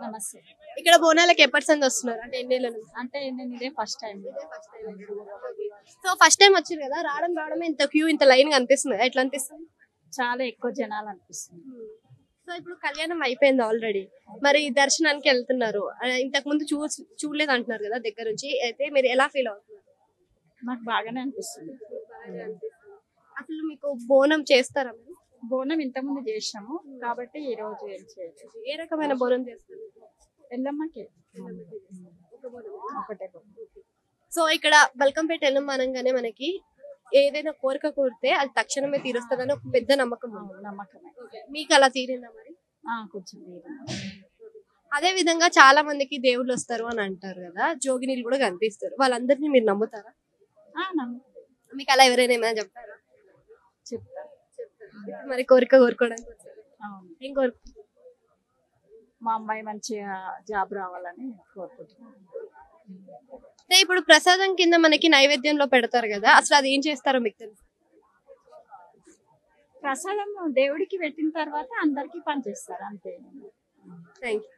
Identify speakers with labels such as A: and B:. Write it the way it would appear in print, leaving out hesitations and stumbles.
A: నమస్తే.
B: ఇక్కడ బోనాలకి ఎప్పటి సంది వస్తున్నారు అంటే ఎన్నేళ్ళ నుంచి?
A: అంటే నేను ఇదే first time.
B: So first time వచ్చారు కదా, రావడమే ఇంత క్యూ ఇంత లైన్ కనిపిస్తుంది కదా, ఎట్లా అనిపిస్తుంది?
A: చాలా ఎక్కువ జనాలు అనిపిస్తుంది.
B: సో ఇప్పుడు కళ్యాణం అయిపోయింది ఆల్రెడీ, మరి దర్శనానికి వెళ్తున్నారు. ఇంతకు ముందు చూడలేదు అంటున్నారు కదా దగ్గర నుంచి, అయితే మీరు ఎలా ఫీల్ అవుతున్నారు?
A: నాకు బాగానే అనిపిస్తుంది.
B: అసలు మీకు బోనం చేస్తారా మీరు?
A: బోనం ఇంతకుముందు చేసినాము కాబట్టి ఈ రోజు ఏం చేయలేదు.
B: ఏ రకమైన బోనం చేస్తారు?
A: ఎల్లమ్మకి ఒకటే బోనం.
B: సో ఇక్కడ బల్కంపేట ఎల్లమ్మ అనగానే మనకి ఏదైనా కోరిక కోరితే అది తక్షణమే తీరుస్తుందని ఒక పెద్ద నమ్మకం ఉంది.
A: నమ్మకమే.
B: మీకు అలా తీరిందా మరి?
A: కొంచెం మీరు
B: అదే విధంగా చాలా మందికి దేవుళ్ళు వస్తారు అని అంటారు కదా, జోగినీలు కూడా కనిపిస్తారు, వాళ్ళందరినీ మీరు నమ్ముతారా? మీకు అలా ఎవరైనా ఏమైనా చెప్తారా?
A: చెప్తా.
B: ఇప్పుడు మరి కోరిక కోరుకోవడానికి వచ్చారు.
A: అవును.
B: ఏం కోరుకు?
A: మా అమ్మాయి మంచిగా జాబ్ రావాలని కోరుకుంటున్నాను.
B: అంటే ఇప్పుడు ప్రసాదం కింద మనకి నైవేద్యంలో పెడతారు కదా, అసలు అది ఏం చేస్తారో మీకు తెలుసు?
A: ప్రసాదం దేవుడికి పెట్టిన తర్వాత అందరికి పనిచేస్తారు అంతే.
B: Thank you.